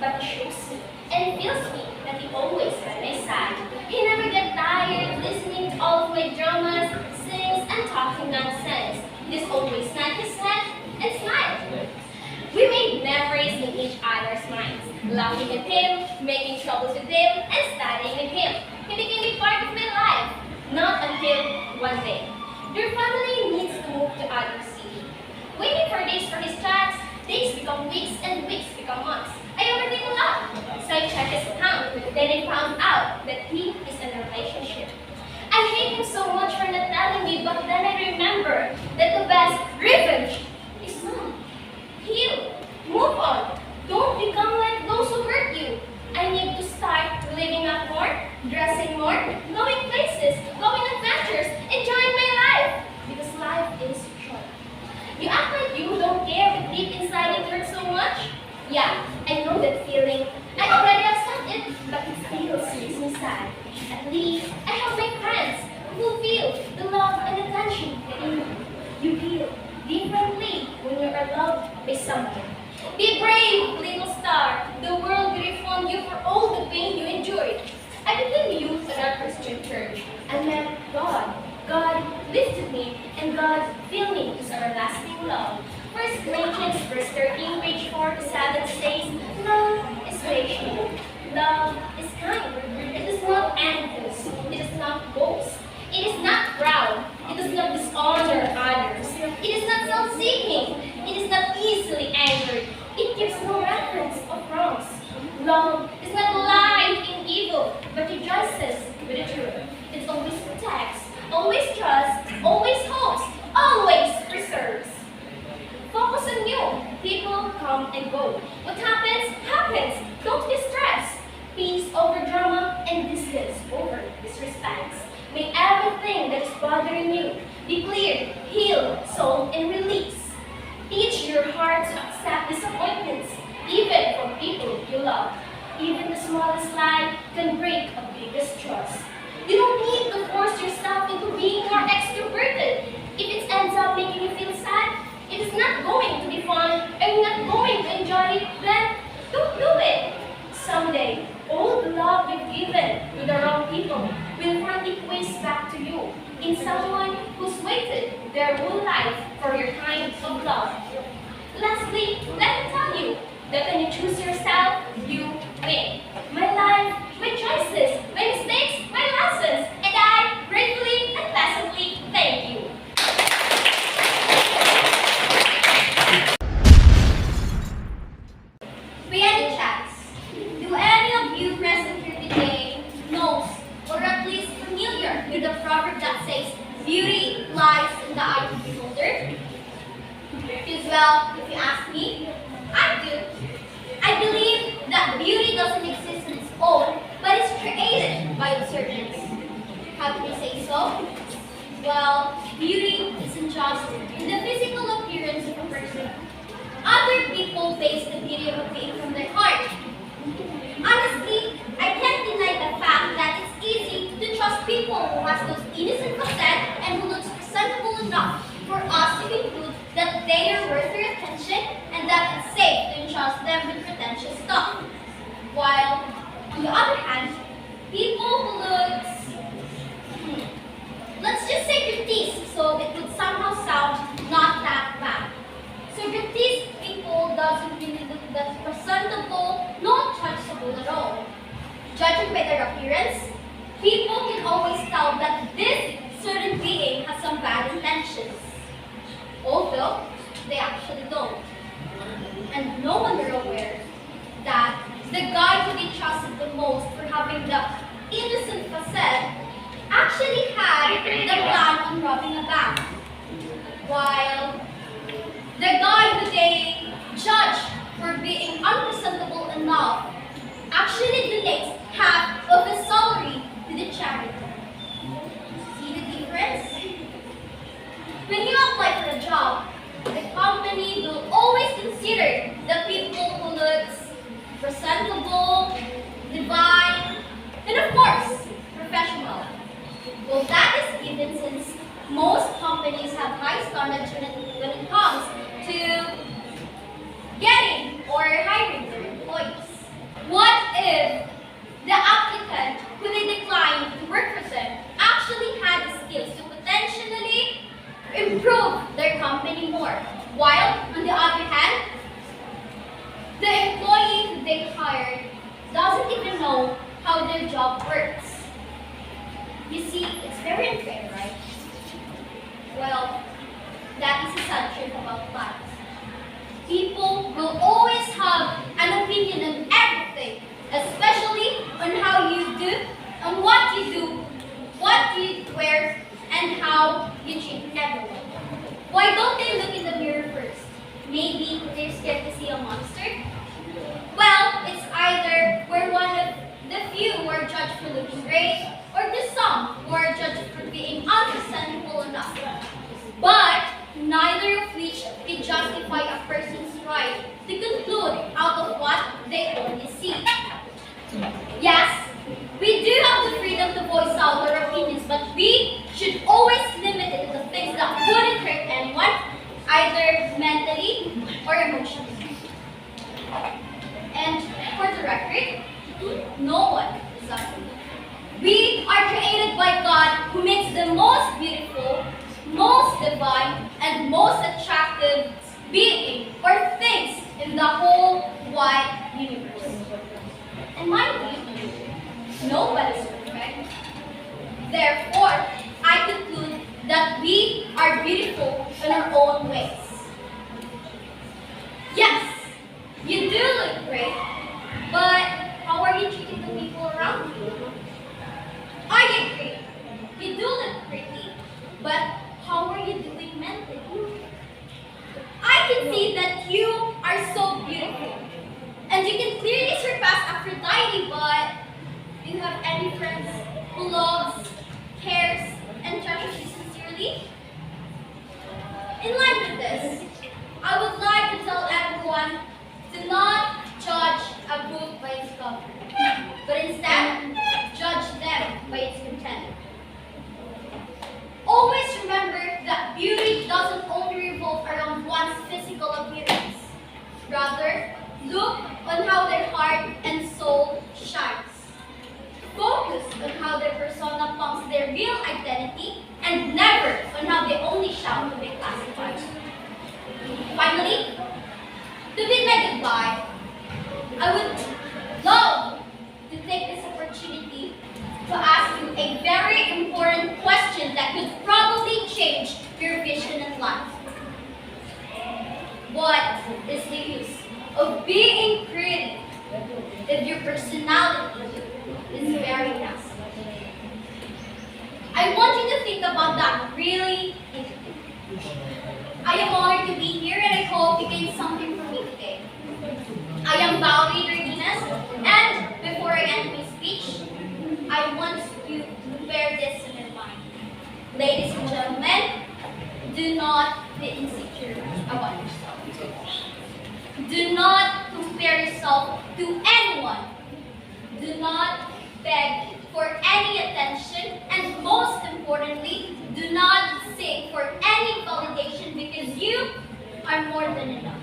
but he shows me and feels me that he always by my side. He never gets tired listening to all of my dramas, sings, and talking nonsense. He just always nod his head and smile. We made memories in each other's minds, laughing at him, making troubles with him, and studying with him. He became a part of my life, not until one day. Their family needs to move to other city. Waiting for days for his chats, days become weeks and weeks become months. I overthink a lot, so I checked his account. Then I found out that he is in a relationship. I hate him so much for not telling me, but then I remember that the best revenge is love. Heal, move on. Don't become like those who hurt you. I need to start living up more, dressing more, going places, going adventures, enjoying my life. Because life is short. You act like you don't care, but deep inside it hurts so much. Yeah, I know that feeling. I already accept it, but it still sits inside. At least I have my friends who feel the love and attention that you feel differently when you are loved by someone. Be brave, little star. The world will refund you for all the pain you endured. I became youth at our Christian church. I met God. God lifted me, and God filled me with everlasting love. 1 Corinthians verse 13, page 4 to 7 says, love is patient. Love is kind. It is not envious. It is not boast. It is not proud. It does not dishonor others. It is not self-seeking. It is not easily angered. It gives no reference of wrongs. Love is not alive in evil, but rejoices with the truth. It always protects, always trusts, always hopes, always preserves. Focus on you. People come and go. What happens, happens. Don't be stressed. Peace over drama and distance over disrespects. May everything that is bothering you be cleared, healed, solved, and released. Teach your heart to accept disappointments, even from people you love. Even the smallest lie can break a biggest trust. You don't need to force yourself into being more extroverted. If it ends up making you feel sad, it is not going to be fun, and you're not going to enjoy it, then don't do it. Someday, all the love you've given to the wrong people will find its ways back to you in someone who's waited their whole life for your kind of love. Lastly, let me tell you that when you choose yourself, you win. My life, my choices, my mistakes, my lessons, and I gratefully and pleasantly thank you. Reality chats. Do any of you present here today knows or at least familiar with the proverb that says, beauty lies in the eye of the beholder? As well, if you ask me, I do. I believe that beauty doesn't exist on its own, but is created by observance. How can we say so? Well, beauty isn't just in the physical appearance of a person. Other people base the beauty of a being from their heart. Honestly, I can't deny the fact that it's easy to trust people who has those innocent facade and who looks presentable enough for us to conclude that they are worth their attention and that it's safe to entrust them with pretentious stuff. While, on the other hand, people who looks, let's just say grotesque, so it would somehow sound not that bad. So grotesque people doesn't really look that presentable, not touchable at all. Judging by their appearance, people can always tell that this certain being has some bad intentions. Although, they actually don't. And no wonder aware that the guy to be trusted the most for having the innocent facade actually had the plan on robbing a bank. While the guy who they judge for being unpresentable enough actually donates half of his salary to the charity. See the difference? When you apply for a job, the company will always consider the people who looks presentable, divine, and of course, professional. Well, that is given since most companies have high standards when it comes to getting or hiring their employees. improve their company more. While, on the other hand, the employee who they hired doesn't even know how their job works. You see, it's very unfair, right? Well, that is a sad truth about life. People will always have an opinion on everything, especially on how you do, on what you do, what you wear, and how you treat everyone. Why don't they look in the mirror first? Maybe they're scared to see a monster? Well, it's either we're one of the few who are judged for looking great, or the some who are judged for being understandable enough. But neither of which can justify a person's right to conclude out of what they only see. Yes, we do have the freedom to voice out our opinions, but we should always limit it to the things that wouldn't hurt anyone, either mentally or emotionally. And for the record, no one is ugly. We are created by God, who makes the most beautiful, most divine, and most attractive being or things in the whole wide universe. And mind you, nobody is perfect. Therefore, I conclude that we are beautiful in our own ways. Yes, you do look great, but how are you treating the people around you? I agree, you do look pretty, but how are you doing mentally? I can see that you are so beautiful, and you can clearly surpass Aphrodite, but do you have any friends who loves, cares, and cherishes you sincerely? In line with this, I would like to tell everyone to not judge a book by its cover, but instead, judge them by its content. Always remember that beauty doesn't only revolve around one's physical appearance. Rather, look on how their heart and soul shines. Focus on how their persona pumps their real identity, and never on how they only shout to be classified. Finally, to bid my goodbye, I would love to take this opportunity to ask you a very important question that could probably change your vision in life. What is the use of being pretty if your personality is very nasty? I want you to think about that really deeply. I am honored to be here, and I hope you gained something from me today. I am Valerie Regunas, and before I end my speech, I want you to bear this in your mind. Ladies and gentlemen, do not be insecure about yourself. Do not compare yourself to anyone. Do not beg for any attention, and most importantly, do not seek for any validation, because you are more than enough.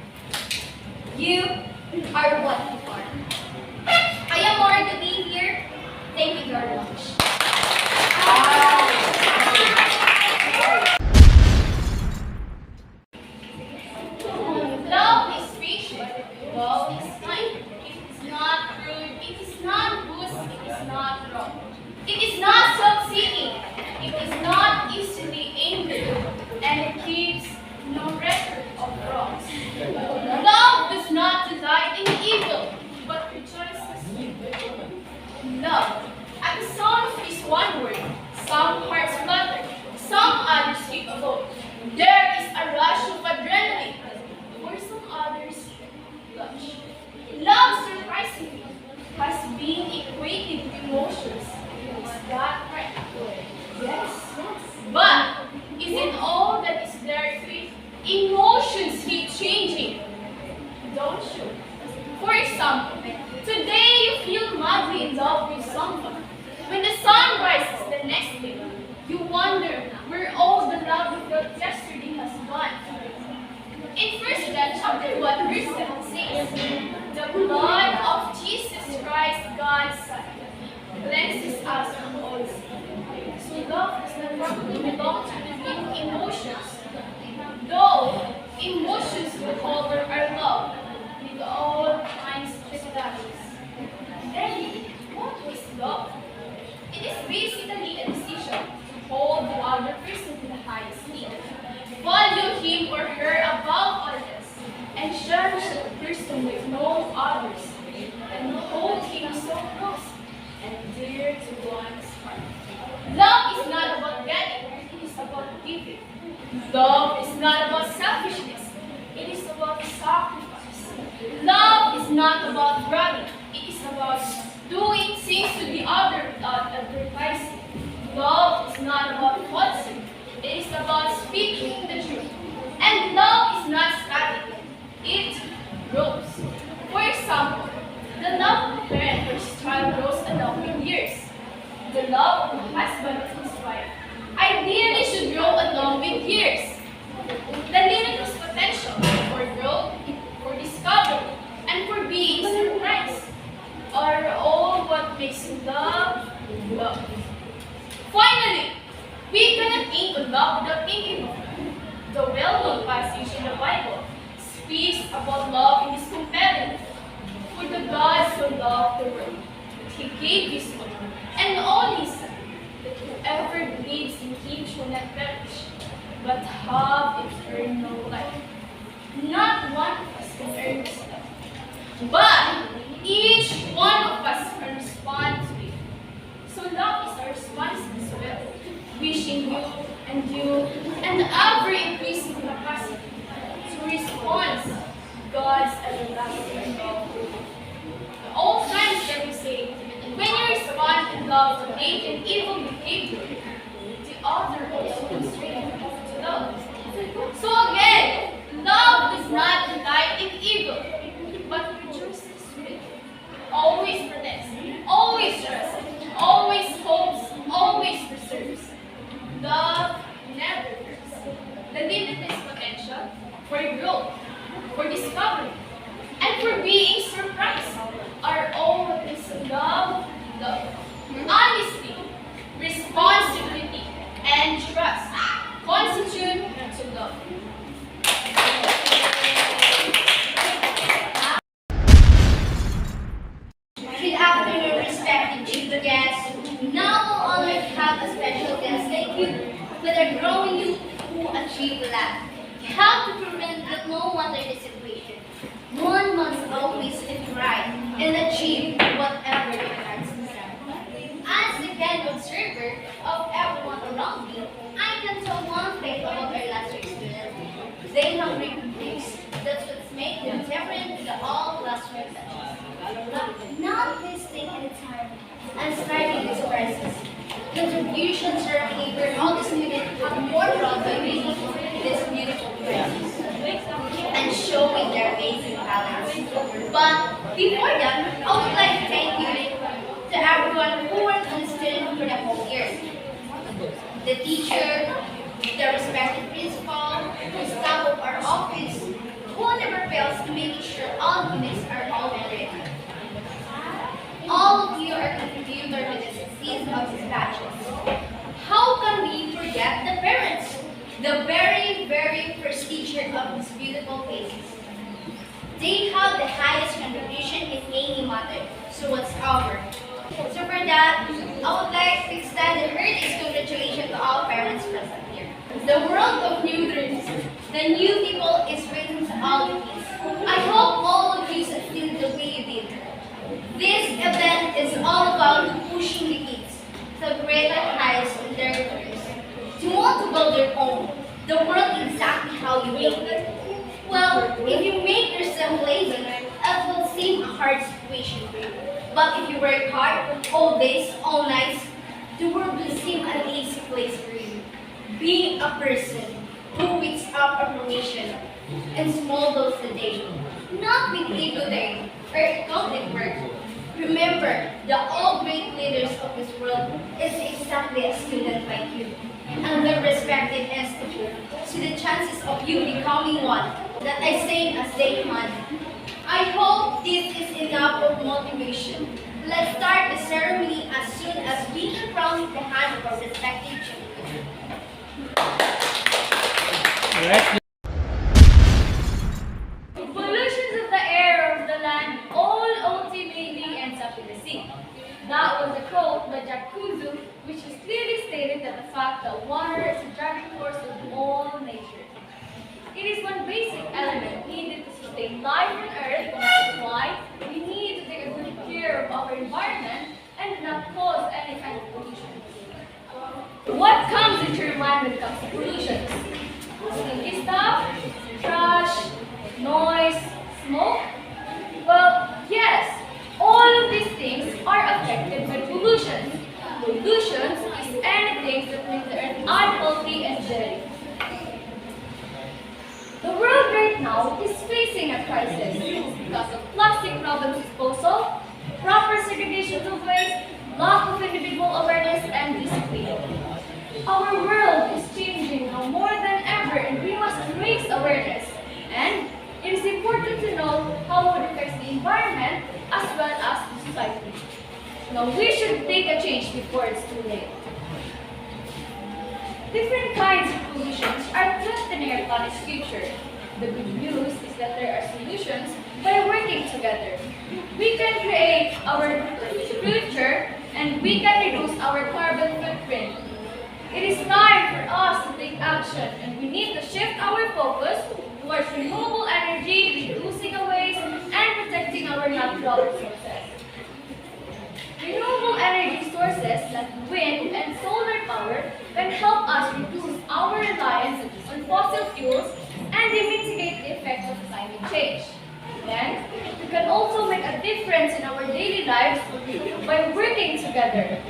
You are what you are. I am honored to be here. Thank you very much. Love is patient. Love is kind. It is not rude. It is not boosy. It is not wrong. It is not self-seeking. It is not easily angered. And it keeps no record of wrongs. Love does not delight in evil, but rejoices in good. Love, at the sound of this one word, some hearts flutter, some others skip a vote. There is a rush of adrenaline, for some others blush. Love, surprisingly, has been equated to emotions. Is that right? Yes. But is it all that is there to it? Emotions keep changing, don't you? For example, today you feel madly in love with someone. When the sun rises the next day, you wonder where all the love you felt yesterday has gone. In 1 John chapter 1 verse 7 says, "The blood of Jesus Christ, God's Son, cleanses us from all sin." So love does not probably belong to the weak emotions, him or her above others, and cherish that person with no others, and hold him so close and dear to one's heart. Love is not about getting, it is about giving. Love is not about selfishness, it is about sacrifice. Love is not about bragging, it is about doing things to the other without advertising. Love is not about falsehood, it is about speaking the truth. And love is not static, it grows. For example, the love of a parent for his child grows along with years. The love of a husband for his wife ideally should grow along with years. The limitless potential for growth, for discovery, and for being surprised are all what makes love love. Finally, we cannot think of love without thinking of God. The well-known passage in the Bible speaks about love in this compelling way. For the God so loved the world, that He gave His Son, and only Son, that whoever believes in Him shall not perish, but have eternal life. Not one of us can earn this love, but each one of us can respond to it. So love is our response as well, wishing you and every increasing capacity to respond to God's everlasting love. All times that we say, when you respond in love to hate and evil behavior, the other also constrains to love. So again, love does not delight in evil, but rejoices with it. Always protects, always trusts, always hopes, always preserves. Love never hurts. The limitless potential for growth, for discovery, and for being surprised are all what is love. Honesty, responsibility, and trust constitute to love. Good afternoon, respected chief guests. Now we'll honor to have a special guest like you, with a growing youth who achieve a lot. How to prevent that no matter the situation, one must always strive and achieve whatever the plans desire. As the kind observer of everyone around me, I can tell one thing about our last year students. They have great things. That's what's made them different to the all classroom sessions. Not wasting any time and starting these courses. Contributions to our paper, all the students have more proud by reading this beautiful courses and showing their amazing talents. But before that, I would like to thank you to everyone who worked on the student for the whole year. The teacher, the respected principal, the staff of our office, who never fails to make sure all units are all ready. All of you are contributing to the success of these batches. How can we forget the parents? The very, very first teacher of these beautiful cases. They have the highest contribution in any matter, so what's our? So for that, I would like to extend the earliest congratulations to all parents present here. The world of new dreams, the new people is written to all the kids. I hope all of you succeed the way you did. This event is all about pushing the kids to greater heights in their careers. To want to build their own, the world exactly how you build it. Well, if you make yourself lazy, it will seem a hard situation for you. But if you work hard, all days, all nights, the world will seem an easy place for you. Being a person who wakes up affirmation and small goals a day, not with ego day or accounting work. Remember, the all great leaders of this world is exactly a student like you, and their respective institute. So the chances of you becoming one, that I say as they can. I hope this is enough of motivation. Let's start the ceremony as soon as we can crown the hand of our respective champions. Pollutions of the air, of the land, all ultimately ends up in the sea. That was a quote by Jack Kuzu, which is clearly stated that the fact that water is a driving force of all nature. Now we should take a change before it's too late. Different kinds of pollutions are threatening our planet's future. The good news is that there are solutions by working together. We can create our future and we can reduce our carbon footprint. It is time for us to take action and we need to shift our focus towards renewable energy, reducing our waste, and protecting our natural resources. Renewable energy sources like wind and solar power can help us reduce our reliance on fossil fuels and they mitigate the effects of climate change. Then, we can also make a difference in our daily lives by working together.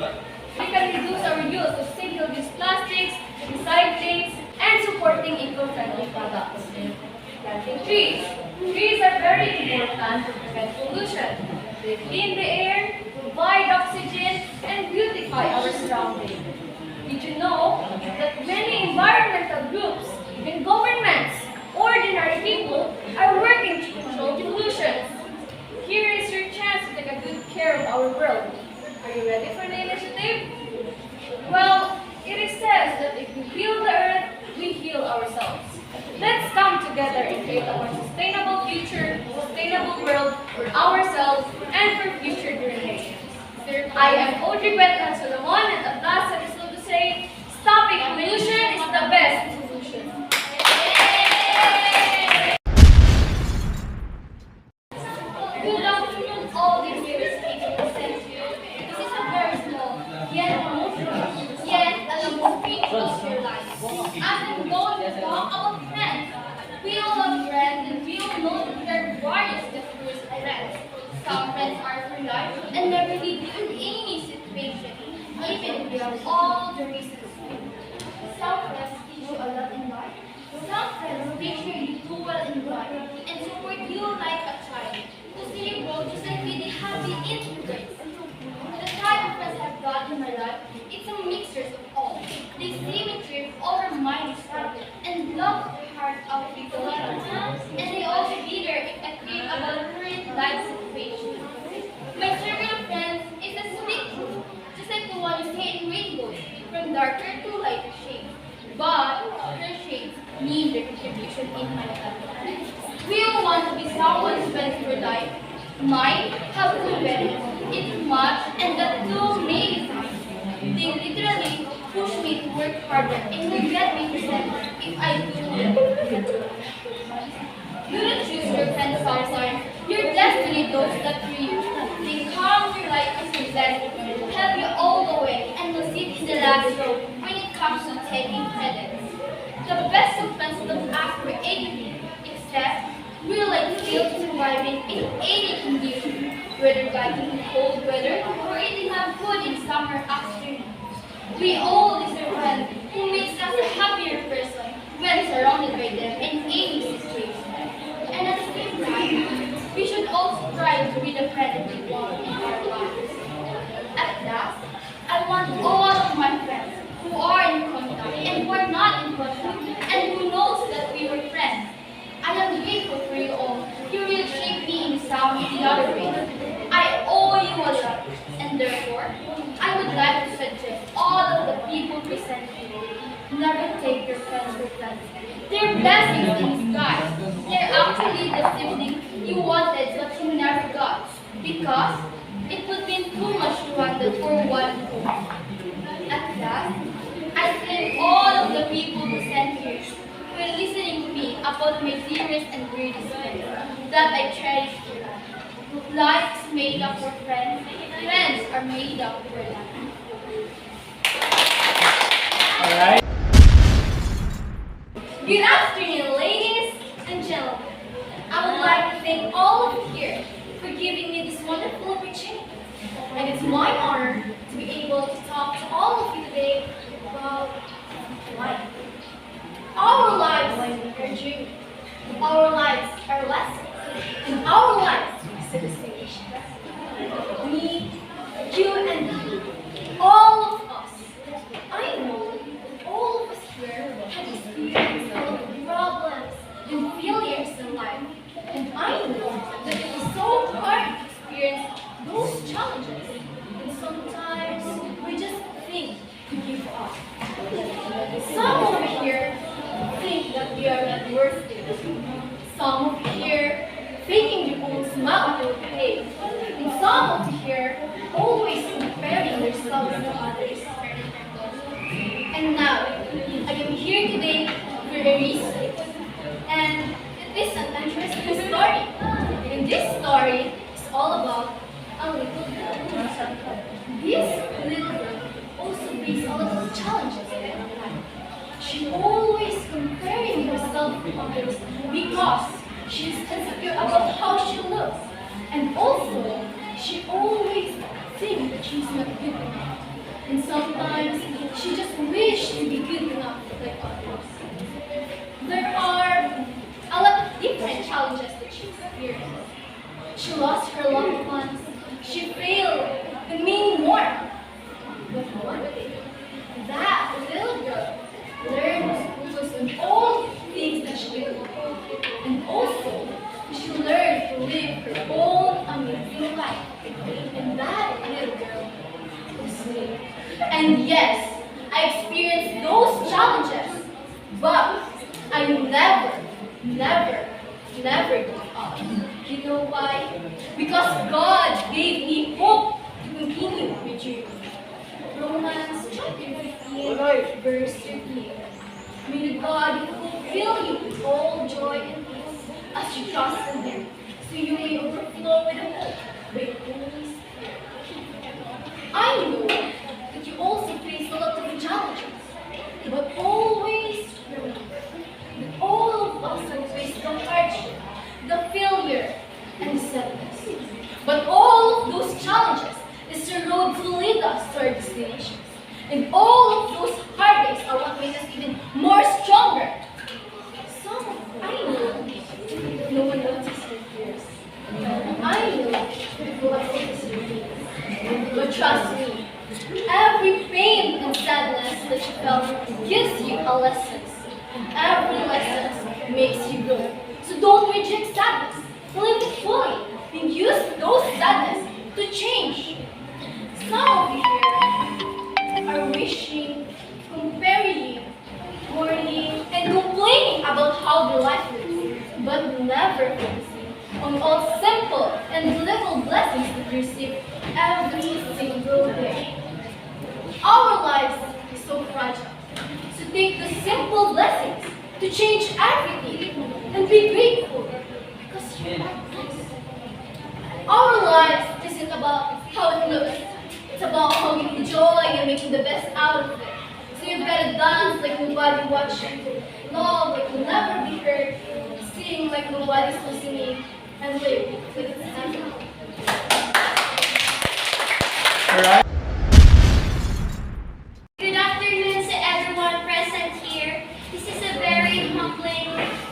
We can reduce our use of single-use plastics, recycling, and supporting eco-friendly products. Planting trees. Trees are very important to prevent pollution. They clean the air, provide oxygen, and beautify our surroundings. Did you know that many environmental groups, even governments, ordinary people are working to control pollution? Here is your chance to take a good care of our world. Are you ready for the initiative? Well, it is said that if we heal the earth, we heal ourselves. Let's come together and create a more sustainable future, sustainable world for ourselves and for future generations. I am Audrey Beth Solomon and at last I just want to say, stopping pollution is the best solution. Good afternoon, all these viewers people present here. This is a very small, yet a speech of your life. I'm going to talk about friends. We all have friends and we all know that there are various categories of friends. Some friends are for life and never leave you in any situation, even if you have all the reasons to. Some friends teach you a lot in life. Some friends make sure you do well in life and support you like a child. To see you grow just like me, they have been influenced. The type of friends I've got in my life, it's a mixture of all. They see me through all their minds and love their heart out of the life. And they also be there if I think about a current life situation. My circle of friends is a sweet group, just like the one you see in rainbows, from darker to lighter shades. But their shades need their contribution in my life. We all want to be someone's friends for life. Mine have two parents. It's much and the two made time. They literally push me to work harder and will get me to center if I do well. You don't choose your friends, Sarsan. Your destiny those that for you. They come to your life as your best, help you all the way, and will sit in the last row when it comes to taking credits. The best of friends don't ask for anything, except we're like skills surviving in any condition, whether biking in cold weather or eating our food in summer afternoon. We all deserve friends who makes us a happier person when surrounded by them in any situation. And at the same time, we should also try to be the friend we want in our lives. At last, I want all of my friends who are in contact and who are not in contact and who knows that we were friends. I am grateful for you all. You will shape me in some in the other way. I owe you a lot, and therefore, I would like to suggest all of the people present here, never take your friends for granted. They're blessings in disguise. They're actually the sibling you wanted but you never got, because it would mean too much to handle for one home. At last, I thank all of the people who sent here for listening to me about my dearest and greatest friend that I cherish here. Life is made up for friends. Friends are made up for life. Alright. Good afternoon, ladies and gentlemen. I would like to thank all of you here for giving me this wonderful opportunity. And it's my honor to be able to talk to all of you today about life. Our lives are a dream. Our lives are lessons. And our lives are destination. Me, you, and you. All of us. I know all of us here have experienced a lot of problems and failures in life. And I know that it is so hard to experience those challenges. And so a research. And it is an interesting story. And this story is all about a little girl. This little girl also faces a lot of challenges in her life. She always comparing herself to others because she's insecure about how she looks. And also, she always thinks that she's not good enough. And sometimes she just wishes to be good enough like others. There are a lot of different challenges that she experienced. She lost her loved ones. She failed in many more. But one day, that little girl learned to focus on all the things that she could do. And also, she learned to live her own amazing life. And that little girl was me. And yes, I experienced those challenges, but I never give up. You know why? Because God gave me hope to continue my journey. Romans chapter 15, verse 13. May the God fulfill you with all joy and peace as you trust in Him, so you may overflow with hope by the Holy Spirit. I know that you also face a lot of challenges, but always remember that all of us have faced the hardship, the failure, and the sadness. But all of those challenges is the road to lead us to our destinations. And all of those heartaches are what make us even more stronger. I know no one notices your fears. I know that God sees your fears. But trust me, every pain and sadness that you felt gives you a lesson. And every lesson makes you grow. So don't reject sadness. Live it fully and use those sadness to change. Some of you here are wishing, comparing, worrying, and complaining about how their life is, but never focusing on all simple and little blessings that you receive every single day. Our lives is so fragile. So take the simple blessings to change everything and be grateful because you are blessed. Our lives isn't about how it looks. It's about how you enjoy and making the best out of it. So you've got to dance like nobody watching, love like you'll never be hurt, sing like nobody's listening, and live like it's never. Good afternoon to everyone present here. This is a very humbling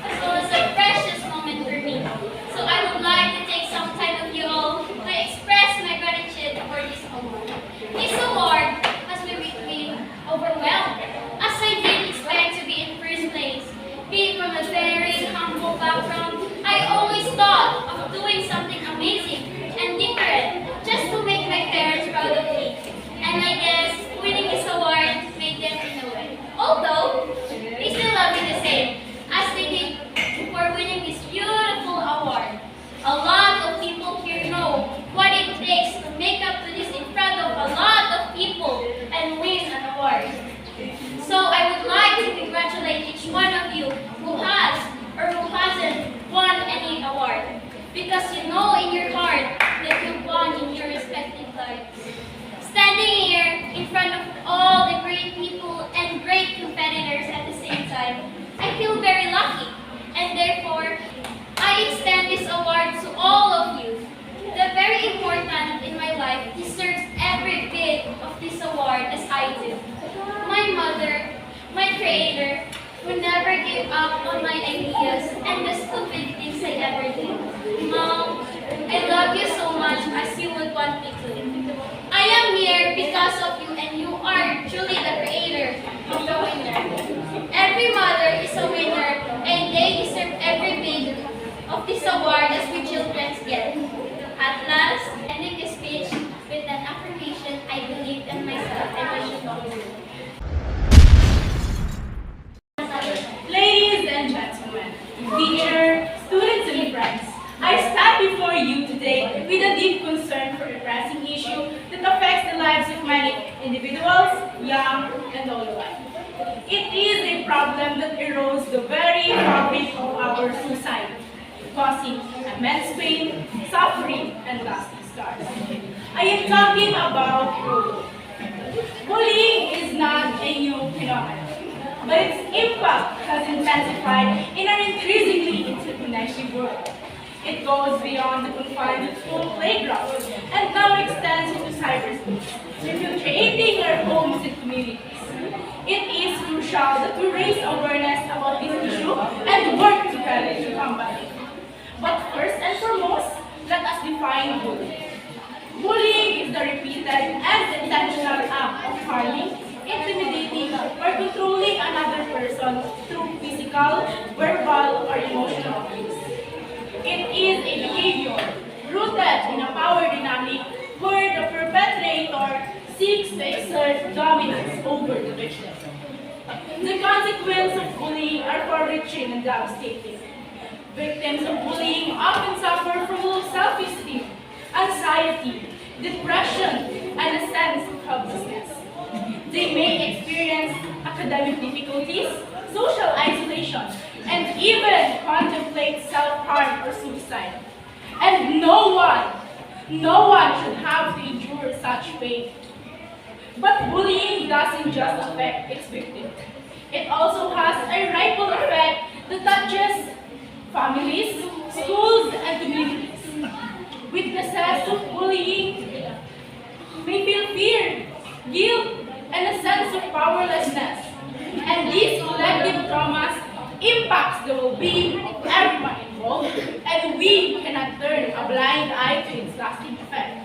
as well as a precious moment for me. So I would like to take some time with you all to express my gratitude for this award. This award has made me overwhelmed as I didn't expect to be in first place. Being from a very humble background, I always thought of doing something amazing and different just to make my parents proud of me. And I guess winning this award made them in a way. Although, they still love me the same as they did for winning this beautiful award. A lot of people here know what it takes to make up to this in front of a lot of people and win an award. So I would like to congratulate each one of you who has or who hasn't won any award. Because you know in your heart that you've won in your respective lives. Standing here in front of all the great people and great competitors at the same time, I feel very lucky, and therefore, I extend this award to all of you. The very important in my life deserves every bit of this award as I do. My mother, my creator, who never gave up on my ideas and the stupid things I ever did. Mom, I love you so much as you would want me to. I am here because of you, and you are truly the creator of the winner. Every mother is a winner, and they deserve every bit of this award as we children get. At last, ending this speech with an affirmation: I believe in myself and I should not do. Ladies and gentlemen, teacher, students and friends, I stand before you today with a deep concern for a pressing issue that affects the lives of many individuals, young and old alike. It is a problem that arose corrodes the very fabric of our society, causing immense pain, suffering, and lasting scars. I am talking about bullying. Bullying is not a new phenomenon, but its impact has intensified in our increasingly interconnected world. It goes beyond the confines of school playgrounds and now extends into cyberspace, infiltrating our homes and communities. It is crucial that we raise awareness about this issue and work together to combat it. But first and foremost, let us define bullying. Bullying is the repeated and intentional act of harming, intimidating, or controlling another person through physical, verbal, or emotional abuse. It is a behavior rooted in a power dynamic where the perpetrator seeks to exert dominance over the victim. The consequences of bullying are far-reaching and devastating. Victims of bullying often suffer from low self-esteem, anxiety, depression, and a sense of helplessness. They may experience academic difficulties, social isolation, and even contemplate self-harm or suicide. And no one should have to endure such pain. But bullying doesn't just affect its victim. It also has a ripple effect that touches families, schools, and communities. Witnesses of bullying may feel fear, guilt, and a sense of powerlessness. And these collective traumas impacts the well-being of everyone involved, and we cannot turn a blind eye to its lasting effect.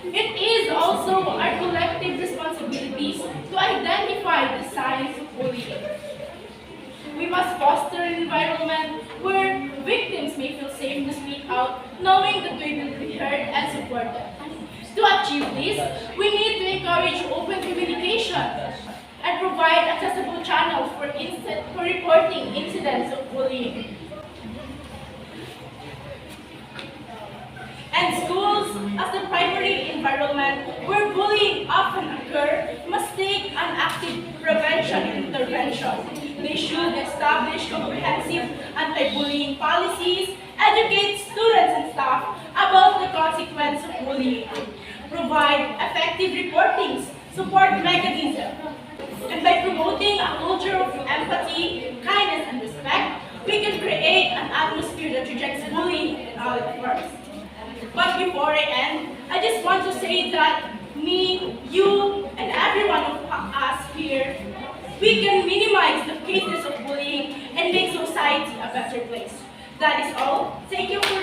It is also our collective responsibilities to identify the signs of bullying. We must foster an environment where victims may feel safe to speak out, knowing that they will be heard and supported. To achieve this, we need to encourage open communication and provide accessible channels for reporting incidents of bullying. And schools, as the primary environment where bullying often occurs, must take an active prevention and intervention. They should establish comprehensive anti-bullying policies, educate students and staff about the consequences of bullying, provide effective reportings, support mechanisms, and by promoting a culture of empathy, kindness, and respect, we can create an atmosphere that rejects bullying in all its forms. But before I end, I just want to say that me, you, and every one of us here, we can minimize the cases of bullying and make society a better place. That is all. Thank you for